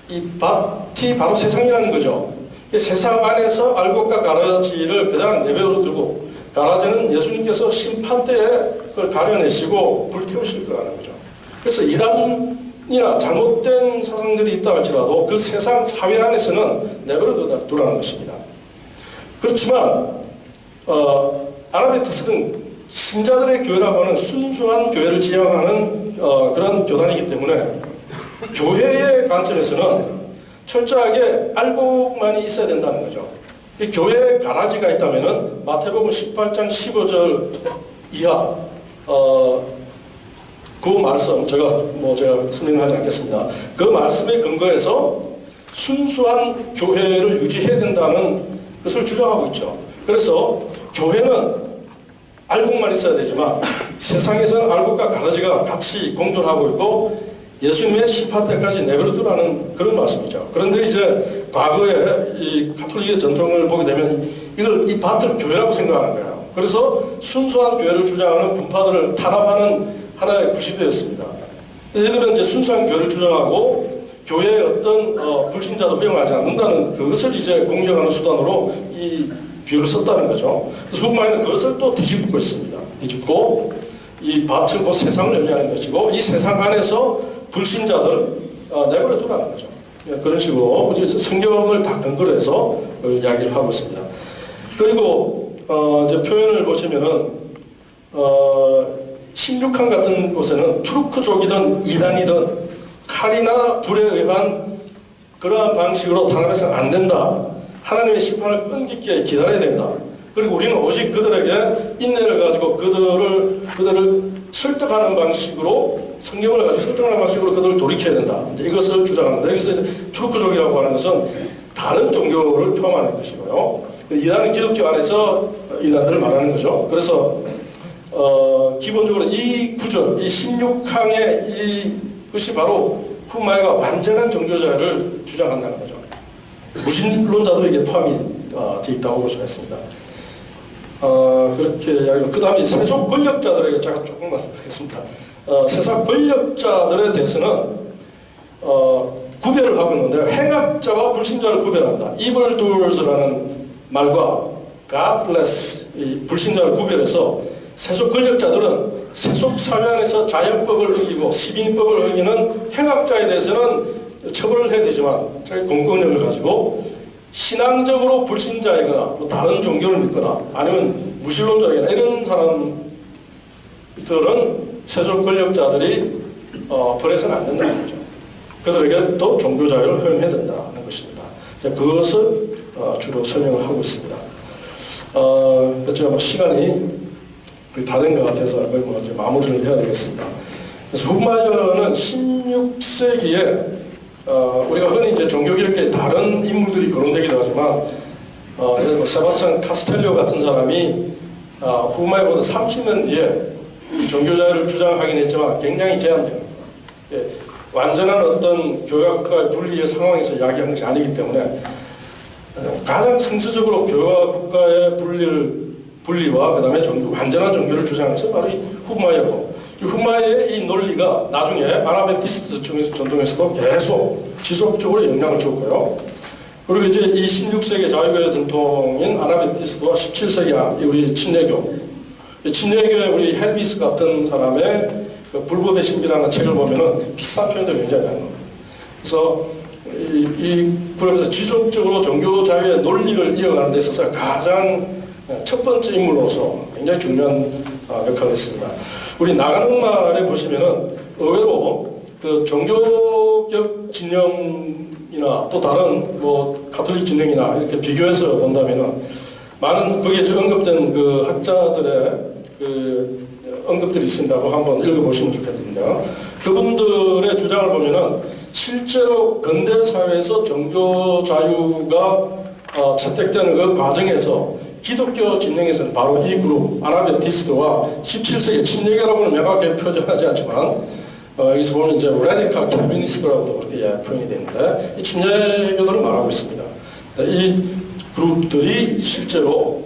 S2: 이 밭이 바로 세상이라는 거죠. 세상 안에서 알곡과 가라지를 그냥 내버려 두고 가라지는 예수님께서 심판 때에 그걸 가려내시고 불태우실 거라는 거죠. 그래서 이단이나 잘못된 사상들이 있다 할지라도 그 세상 사회 안에서는 내버려 두라는 것입니다. 그렇지만 아나베티스트는 신자들의 교회라고 하는 순수한 교회를 지향하는 그런 교단이기 때문에 교회의 관점에서는 철저하게 알곡만이 있어야 된다는 거죠. 이 교회에 가라지가 있다면은 마태복음 18장 15절 이하 그 말씀 제가 설명하지 않겠습니다. 그 말씀에 근거해서 순수한 교회를 유지해야 된다는 것을 주장하고 있죠. 그래서 교회는 알곡만 있어야 되지만 세상에서는 알곡과 가라지가 같이 공존하고 있고 예수님의 심판 때까지 내버려 두라는 그런 말씀이죠. 그런데 이제 과거에 이 가톨릭의 전통을 보게 되면 이 밭을 교회라고 생각하는 거예요. 그래서 순수한 교회를 주장하는 분파들을 탄압하는 하나의 구실이 되었습니다. 얘들은 이제 순수한 교회를 주장하고 교회의 어떤 불신자도 허용하지 않는다는 그것을 이제 공격하는 수단으로 이 비유를 썼다는 거죠. 그래서 후마에는 그것을 또 뒤집고 있습니다. 뒤집고 이 밭을 곧 세상을 의미하는 것이고 이 세상 안에서 불신자들 내버려 두라는 거죠. 그런 식으로 성경을 다 근거로 해서 이야기를 하고 있습니다. 그리고 이제 표현을 보시면은 16강 같은 곳에는 투르크족이든 이단이든 칼이나 불에 의한 그러한 방식으로 탄압해서는 안 된다. 하나님의 심판을 끈기게 기다려야 된다. 그리고 우리는 오직 그들에게 인내를 가지고 그들을 설득하는 방식으로 성경을 가지고 설득하는 방식으로 그들을 돌이켜야 된다. 이것을 주장합니다. 여기서 이제 투르크족이라고 하는 것은 다른 종교를 포함하는 것이고요. 이단은 기독교 안에서 이단들을 말하는 거죠. 그래서 기본적으로 이 구절, 이 16항의 이것이 바로 후마야가 완전한 종교자를 주장한다는 거죠. 무신론자도 이게 포함이 되어 있다고 볼 수가 있습니다. 그렇게 이야기하고 그 다음에 세속 권력자들에게 제가 조금만 하겠습니다. 세상 권력자들에 대해서는 구별을 하고 있는데 행악자와 불신자를 구별한다. evildoers라는 말과 godless 이 불신자를 구별해서 세속 권력자들은 세속 사회 안에서 자연법을 어기고 시민법을 어기는 행악자에 대해서는 처벌을 해야 되지만 자기 공권력을 가지고 신앙적으로 불신자이거나 또 다른 종교를 믿거나 아니면 무신론자이거나 이런 사람들은 세속 권력자들이 벌해서는 안 된다는 거죠. 그들에게 또 종교 자유를 허용해야 된다는 것입니다. 그것을 주로 설명을 하고 있습니다. 제가 시간이 다 된 것 같아서 이제 마무리를 해야 되겠습니다. 그래서 후마이어는 16세기에 우리가 흔히 이제 종교개혁에 다른 인물들이 거론되기도 하지만 예를 들어 세바스찬 카스텔리오 같은 사람이 후마이어보다 30년 뒤에 종교자유를 주장하긴 했지만 굉장히 제한됩니다. 완전한 어떤 교회와 국가의 분리의 상황에서 이야기하는 것이 아니기 때문에 가장 성서적으로 교회와 국가의 분리와 그 다음에 완전한 종교를 주장하는 것은 바로 이 후마이어고 이 후마이어의 이 논리가 나중에 아나베티스트 전통에서도 계속 지속적으로 영향을 줬고요. 그리고 이제 이 16세기 자유교회 전통인 아나베티스트와 17세기 우리 친례교 친례교의 우리 헬비스 같은 사람의 그 불법의 신비라는 책을 보면은 비슷한 표현들이 굉장히 많은 겁니다. 그래서 이 그룹에서 지속적으로 종교 자유의 논리를 이어가는 데 있어서 가장 첫 번째 인물로서 굉장히 중요한 역할을 했습니다. 우리 나가는 말에 보시면은 의외로 그 종교적 진영이나 또 다른 가톨릭 진영이나 이렇게 비교해서 본다면은 많은 거기에 언급된 그 학자들의 그 언급들이 있습니다고 한번 읽어보시면 좋겠습니다. 그분들의 주장을 보면은 실제로 근대 사회에서 종교 자유가 채택되는 그 과정에서 기독교 진영에서는 바로 이 그룹 아나베티스트와 17세기 친례교라고는 명확하게 표현하지 않지만 여기서 보면 이제 레디칼 캘비니스트라고도 그렇게 표현이 되는데 이 친례교들을 말하고 있습니다. 이 그룹들이 실제로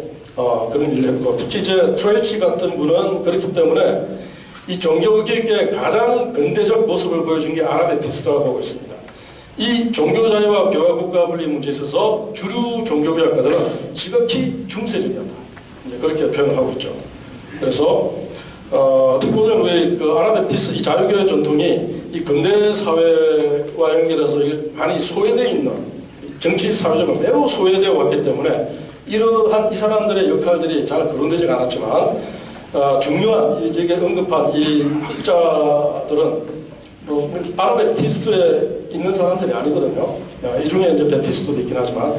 S2: 그런 일을 했고 특히 이제 트레이치 같은 분은 그렇기 때문에 이 종교개혁의 가장 근대적 모습을 보여준 게 아나베티스트라고 보고 있습니다. 이 종교자유와 교화 국가 분리 문제에 있어서 주류 종교개혁가들은 지극히 중세적이었다. 이제 그렇게 표현하고 있죠. 그래서 어떻게 보면 우리 그 아나베티스트 이 자유교회 전통이 이 근대 사회와 연결해서 많이 소외되어 있는 정치 사회적으로 매우 소외되어 왔기 때문에 이러한 이 사람들의 역할들이 잘 거론되지 않았지만 중요한 여기에 언급한 이 학자들은 아나베티스트에 있는 사람들이 아니거든요. 이 중에 이제 베티스트도 있긴 하지만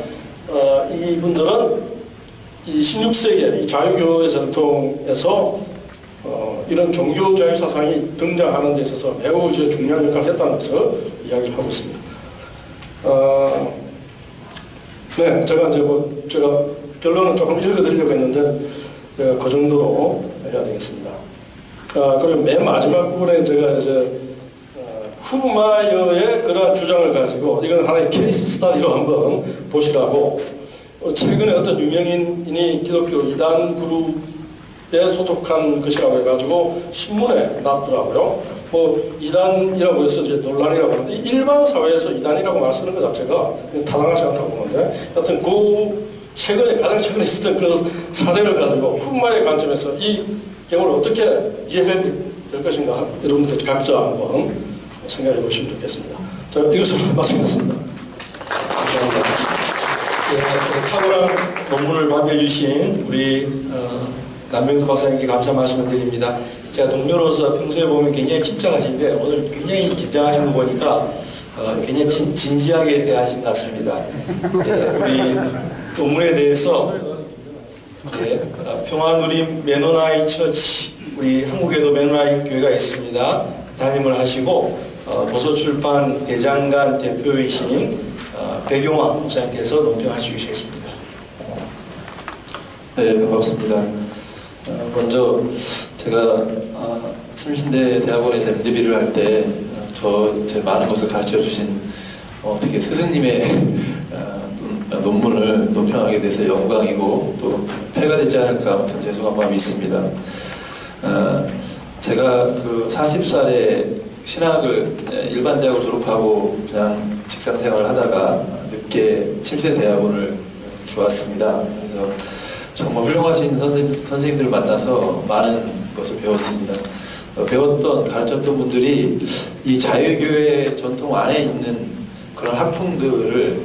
S2: 이분들은 이 16세기 이 자유교회 전통에서 이런 종교 자유 사상이 등장하는 데 있어서 매우 중요한 역할을 했다는 것을 이야기를 하고 있습니다. 네, 제가 이제 제가 결론은 조금 읽어드리려고 했는데 그 정도로 해야 되겠습니다. 그리고 맨 마지막 부분에 제가 이제 후마이어의 그러한 주장을 가지고 이건 하나의 케이스 스터디로 한번 보시라고 최근에 어떤 유명인이 기독교 이단 그룹에 소속한 것이라고 해가지고 신문에 났더라고요. 이단이라고 해서 이제 논란이라고 하는데 일반 사회에서 이단이라고 말 쓰는 것 자체가 타당하지 않다고 보는데 하여튼 가장 최근에 있었던 그 사례를 가지고 후마의 관점에서 이 경우를 어떻게 이해해야 될 것인가 여러분들 각자 한번 생각해 보시면 좋겠습니다. 자, 이것으로 마치겠습니다.
S1: 감사합니다. 탁월한 논문을 발표해 주신 우리 남병두 박사님께 감사 말씀을 드립니다. 제가 동료로서 평소에 보면 굉장히 침착하신데 오늘 굉장히 긴장하신 거 보니까 굉장히 진지하게 대하신 것 같습니다. 우리 논문에 대해서 평화누림 메노나이 처치, 우리 한국에도 메노나이 교회가 있습니다. 담임을 하시고 도서출판 대장간 대표이신 백용환 목사님께서 논평할 수 있겠습니다.
S3: 네, 반갑습니다. 먼저 제가 침신대 대학원에서 MDB를 할 때 제 많은 것을 가르쳐 주신 어떻게 스승님의 논문을 논평하게 돼서 영광이고 또 폐가 되지 않을까 아무튼 죄송한 마음이 있습니다. 제가 그 40살에 신학을 일반 대학을 졸업하고 그냥 직장 생활을 하다가 늦게 침신대 대학원을 들어왔습니다. 그래서 정말 훌륭하신 선생님들을 만나서 많은 것을 배웠습니다. 가르쳤던 분들이 이 자유교회 전통 안에 있는 그런 학풍들을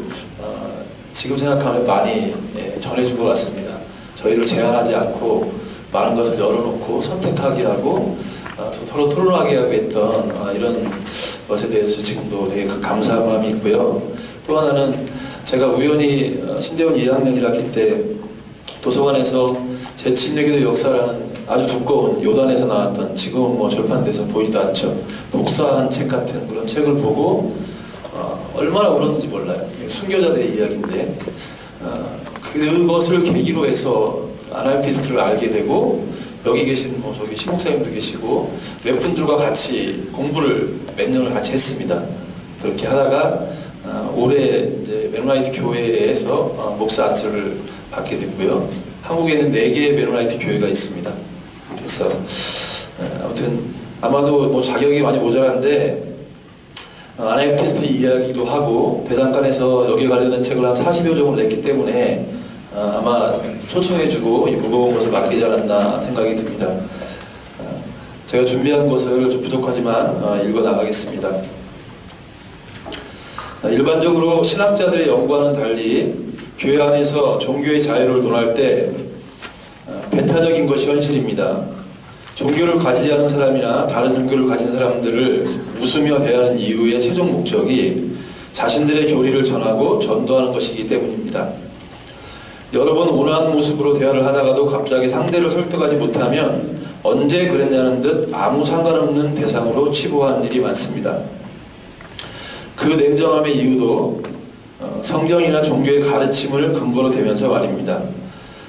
S3: 지금 생각하면 많이 전해준 것 같습니다. 저희를 제한하지 않고 많은 것을 열어놓고 선택하게 하고 서로 토론하게 하고 했던 이런 것에 대해서 지금도 되게 감사한 마음이 있고요. 또 하나는 제가 우연히 신대원 2학년 1학기 때 도서관에서 제7예기도 역사라는 아주 두꺼운 요단에서 나왔던 지금은 절판돼서 보이지도 않죠. 복사한 책 같은 그런 책을 보고 얼마나 울었는지 몰라요. 순교자들의 이야기인데 그것을 계기로 해서 아나베티스트를 알게 되고 여기 계신 저기 신목사님도 계시고 몇 분들과 같이 공부를 몇 년을 같이 했습니다. 그렇게 하다가 올해 이제 메노나이트 교회에서 목사 안수를 받게 됐고요. 한국에는 4개의 메노나이트 교회가 있습니다. 그래서 아무튼 아마도 자격이 많이 모자란데 아나베티스트 이야기도 하고 대장간에서 여기에 관련된 책을 한 40여 종을 냈기 때문에 아마 초청해주고 이 무거운 것을 맡기지 않았나 생각이 듭니다. 제가 준비한 것을 좀 부족하지만 읽어나가겠습니다. 일반적으로 신학자들의 연구와는 달리 교회 안에서 종교의 자유를 논할 때 배타적인 것이 현실입니다. 종교를 가지지 않은 사람이나 다른 종교를 가진 사람들을 웃으며 대하는 이유의 최종 목적이 자신들의 교리를 전하고 전도하는 것이기 때문입니다. 여러 번 온화한 모습으로 대화를 하다가도 갑자기 상대를 설득하지 못하면 언제 그랬냐는 듯 아무 상관없는 대상으로 치부하는 일이 많습니다. 그 냉정함의 이유도 성경이나 종교의 가르침을 근거로 대면서 말입니다.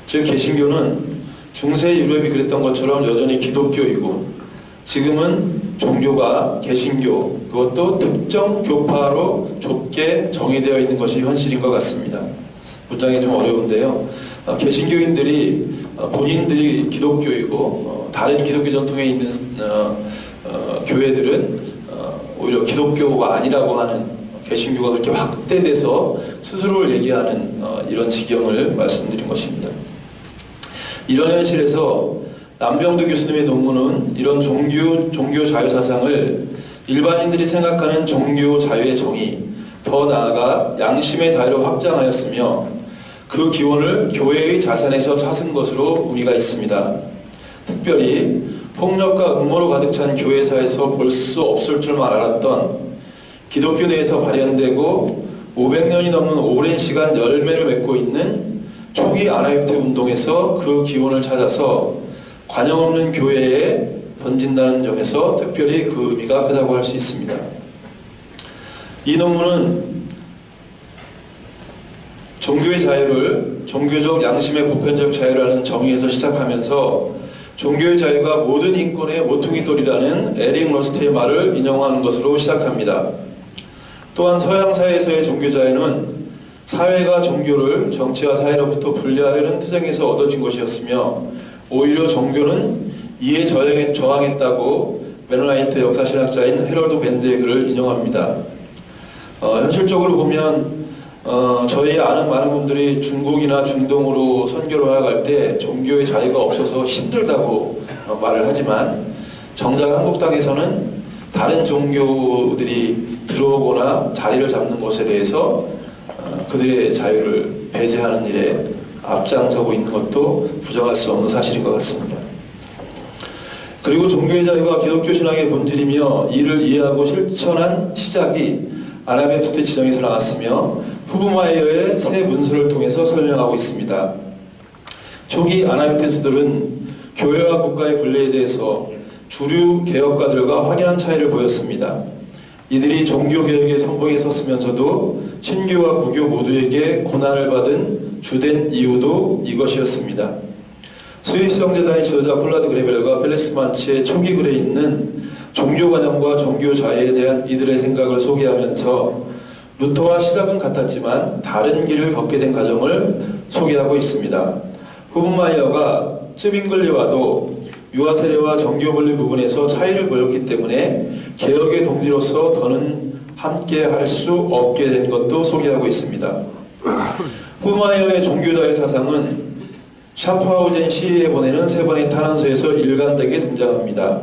S3: 즉 개신교는 중세 유럽이 그랬던 것처럼 여전히 기독교이고 지금은 종교가 개신교 그것도 특정 교파로 좁게 정의되어 있는 것이 현실인 것 같습니다. 문장이 좀 어려운데요. 개신교인들이 본인들이 기독교이고 다른 기독교 전통에 있는 교회들은 오히려 기독교가 아니라고 하는 개신교가 그렇게 확대돼서 스스로를 얘기하는 이런 지경을 말씀드린 것입니다. 이런 현실에서 남병도 교수님의 논문은 이런 종교 자유 사상을 일반인들이 생각하는 종교 자유의 정의, 더 나아가 양심의 자유로 확장하였으며 그 기원을 교회의 자산에서 찾은 것으로 의미가 있습니다. 특별히 폭력과 음모로 가득 찬 교회사에서 볼 수 없을 줄만 알았던 기독교 내에서 발현되고 500년이 넘는 오랜 시간 열매를 맺고 있는 초기 아나히테 운동에서 그 기원을 찾아서 관영 없는 교회에 던진다는 점에서 특별히 그 의미가 크다고 할 수 있습니다. 이 논문은 종교의 자유를 종교적 양심의 보편적 자유라는 정의에서 시작하면서 종교의 자유가 모든 인권의 모퉁이 돌이라는 에릭 러스트의 말을 인용하는 것으로 시작합니다. 또한 서양 사회에서의 종교 자유는 사회가 종교를 정치와 사회로부터 분리하려는 투쟁에서 얻어진 것이었으며 오히려 종교는 이에 저항했다고 메노나이트 역사신학자인 헤럴드 밴드의 글을 인용합니다. 현실적으로 보면 저희 아는 많은 분들이 중국이나 중동으로 선교를 나갈 때 종교의 자유가 없어서 힘들다고 말을 하지만 정작 한국 땅에서는 다른 종교들이 들어오거나 자리를 잡는 것에 대해서 그들의 자유를 배제하는 일에 앞장서고 있는 것도 부정할 수 없는 사실인 것 같습니다. 그리고 종교의 자유가 기독교 신앙의 본질이며 이를 이해하고 실천한 시작이 아나베프트 지정에서 나왔으며 후브마이어의 새 문서를 통해서 설명하고 있습니다. 초기 아나베프트들은 교회와 국가의 분리에 대해서 주류 개혁가들과 확연한 차이를 보였습니다. 이들이 종교개혁의 선봉에 섰으면서도 신교와 구교 모두에게 고난을 받은 주된 이유도 이것이었습니다. 스위스 영재단의 지도자 콜라드 그레벨과 펠레스 만치의 초기 글에 있는 종교관념과 종교 자유에 대한 이들의 생각을 소개하면서 루터와 시작은 같았지만 다른 길을 걷게 된 과정을 소개하고 있습니다. 후브마이어가 쯔빙글리와도 유아세례와 정교분리 부분에서 차이를 보였기 때문에 개혁의 동지로서 더는 함께 할 수 없게 된 것도 소개하고 있습니다. 후브마이어의 종교자유 사상은 샤프하우젠 시에 보내는 세 번의 탄원서에서 일관되게 등장합니다.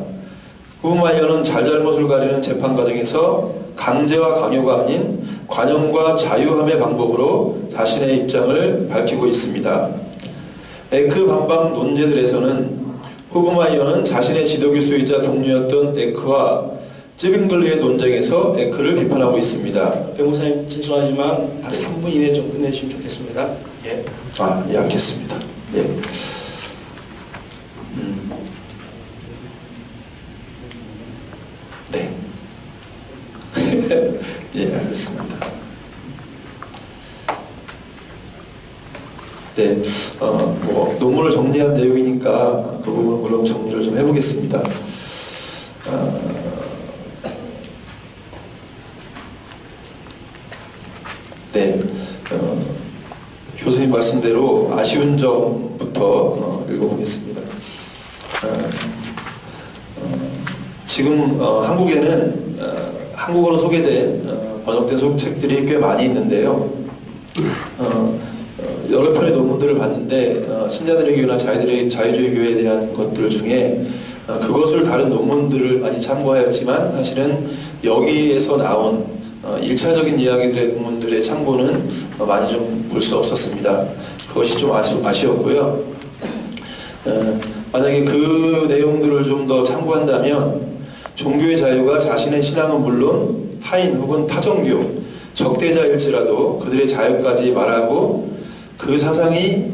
S3: 후브마이어는 잘잘못을 가리는 재판 과정에서 강제와 강요가 아닌 관용과 자유함의 방법으로 자신의 입장을 밝히고 있습니다. 에크 반박 논제들에서는 후브마이어는 자신의 지도교수이자 동료였던 에크와 쯔빙글리의 논쟁에서 에크를 비판하고 있습니다.
S1: 변호사님 죄송하지만 한 3분 이내에 좀 끝내주시면 좋겠습니다. 예.
S3: 예, 알겠습니다. 예. 네. 예, 알겠습니다. 네, 논문을 정리한 내용이니까 그 부분은 물론 정리를 좀 해보겠습니다. 네, 교수님 말씀대로 아쉬운 점부터 읽어보겠습니다. 지금 한국에는 한국어로 소개된 번역된 책들이 꽤 많이 있는데요. 여러 편의 논문들을 봤는데 신자들의 교회나 자유주의 교회에 대한 것들 중에 그것을 다룬 논문들을 많이 참고하였지만 사실은 여기에서 나온 1차적인 이야기들의 논문들의 참고는 많이 좀 볼 수 없었습니다. 그것이 좀 아쉬웠고요. 만약에 그 내용들을 좀 더 참고한다면 종교의 자유가 자신의 신앙은 물론 타인 혹은 타종교, 적대자일지라도 그들의 자유까지 말하고 그 사상이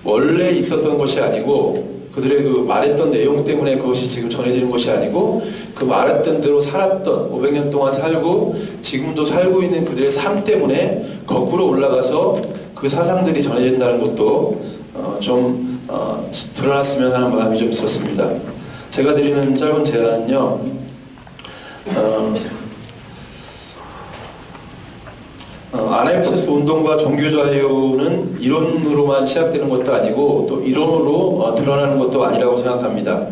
S3: 원래 있었던 것이 아니고 그들의 그 말했던 내용 때문에 그것이 지금 전해지는 것이 아니고 그 말했던 대로 살았던 500년 동안 살고 지금도 살고 있는 그들의 삶 때문에 거꾸로 올라가서 그 사상들이 전해진다는 것도 좀 드러났으면 하는 마음이 좀 있었습니다. 제가 드리는 짧은 제안은요, 아나이프스 운동과 종교자유는 이론으로만 시작되는 것도 아니고 또 이론으로 드러나는 것도 아니라고 생각합니다.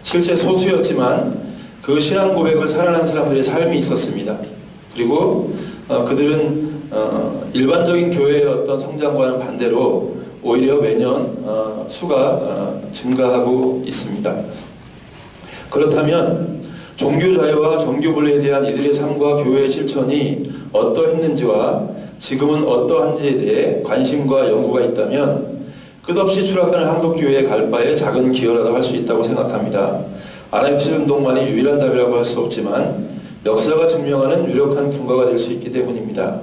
S3: 실제 소수였지만 그 신앙 고백을 살아낸 사람들의 삶이 있었습니다. 그리고 그들은 일반적인 교회의 어떤 성장과는 반대로 오히려 매년 수가 증가하고 있습니다. 그렇다면 종교자유와 종교분리에 대한 이들의 삶과 교회의 실천이 어떠했는지와 지금은 어떠한지에 대해 관심과 연구가 있다면 끝없이 추락하는 한국교회의 갈 바에 작은 기여라도 할 수 있다고 생각합니다. 아나이프스 운동만이 유일한 답이라고 할 수 없지만 역사가 증명하는 유력한 근거가 될 수 있기 때문입니다.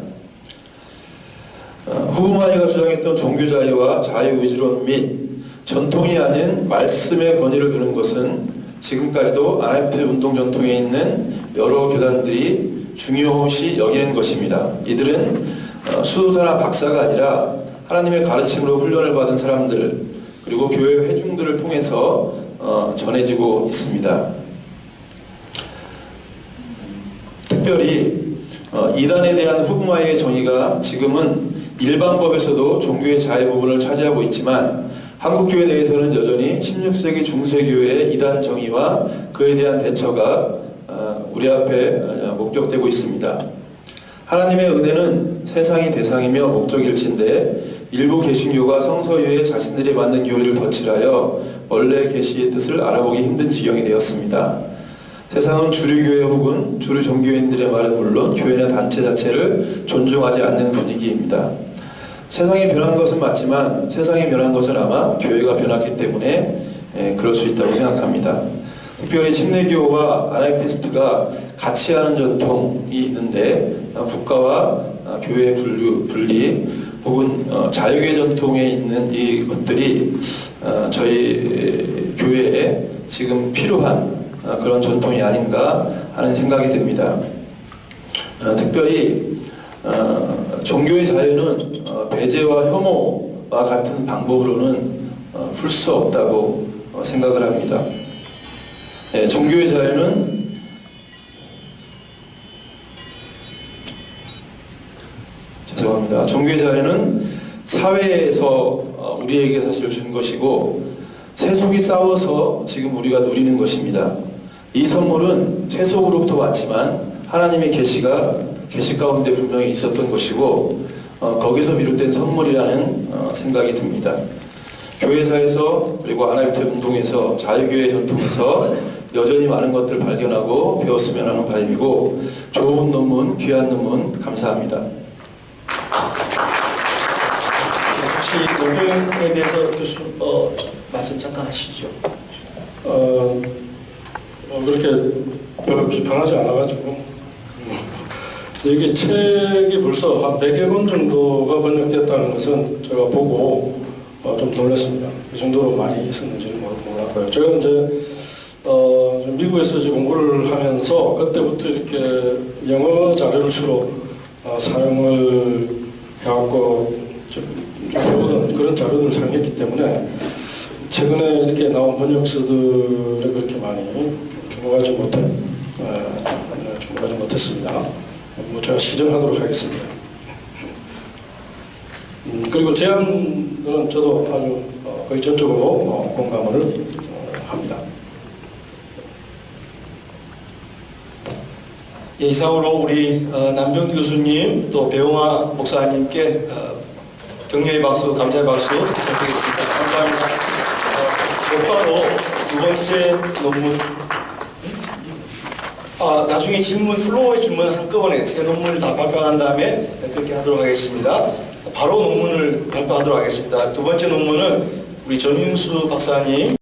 S3: 후부마니가 주장했던 종교자유와 자유의지론 및 전통이 아닌 말씀의 권위를 두는 것은 지금까지도 아나이프스 운동 전통에 있는 여러 교단들이 중요시 여기는 것입니다. 이들은 수도사나 박사가 아니라 하나님의 가르침으로 훈련을 받은 사람들 그리고 교회 회중들을 통해서 전해지고 있습니다. 특별히 이단에 대한 후부마의 정의가 지금은 일반법에서도 종교의 자유 부분을 차지하고 있지만 한국교회 내에서는 여전히 16세기 중세교회의 이단 정의와 그에 대한 대처가 우리 앞에 목격되고 있습니다. 하나님의 은혜는 세상이 대상이며 목적일진데 일부 개신교가 성서유에 자신들이 만든 교리를 거칠하여 원래 계시의 뜻을 알아보기 힘든 지경이 되었습니다. 세상은 주류교회 혹은 주류 종교인들의 말은 물론 교회나 단체 자체를 존중하지 않는 분위기입니다. 세상이 변한 것은 맞지만 세상이 변한 것은 아마 교회가 변했기 때문에 그럴 수 있다고 생각합니다. 특별히 침례교와 아나이키스트가 같이 하는 전통이 있는데 국가와 교회의 분리 혹은 자유의 전통에 있는 이 것들이 저희 교회에 지금 필요한 그런 전통이 아닌가 하는 생각이 듭니다. 특별히 종교의 자유는 배제와 혐오와 같은 방법으로는 풀 수 없다고 생각을 합니다. 종교의 자유는 죄송합니다. 종교의 자유는 사회에서 우리에게 사실 준 것이고 세속이 싸워서 지금 우리가 누리는 것입니다. 이 선물은 세속으로부터 왔지만 하나님의 계시 가운데 분명히 있었던 것이고 거기서 비롯된 선물이라는 생각이 듭니다. 교회사에서 그리고 아나이프스 운동에서 자유교회 전통에서 여전히 많은 것들을 발견하고 배웠으면 하는 바람이고 좋은 논문, 귀한 논문 감사합니다.
S1: 혹시 논문에 대해서 교수 말씀 잠깐 하시죠.
S2: 그렇게 별로 비판하지 않아가지고 이게 책이 벌써 한 100여 권 정도가 번역됐다는 것은 제가 보고 좀 놀랐습니다. 이 정도로 많이 있었는지는 몰랐고요. 제가 이제 미국에서 이제 공부를 하면서 그때부터 이렇게 영어 자료를 주로 사용을 해왔고 좀 배우던 그런 자료들을 사용했기 때문에 최근에 이렇게 나온 번역서들에 그렇게 많이 주목하지 못했습니다. 제가 시정하도록 하겠습니다. 그리고 제안들은 저도 아주 거의 전적으로 공감을 합니다.
S1: 예, 이상으로 우리 남병 교수님 또 배용화 목사님께 격려의 박수, 감사의 박수 부탁드리겠습니다. 감사합니다. 곧바로 두 번째 논문 나중에 질문, 플로어의 질문 한꺼번에 세 논문을 다 발표한 다음에 그렇게 하도록 하겠습니다. 바로 논문을 발표하도록 하겠습니다. 두 번째 논문은 우리 전윤수 박사님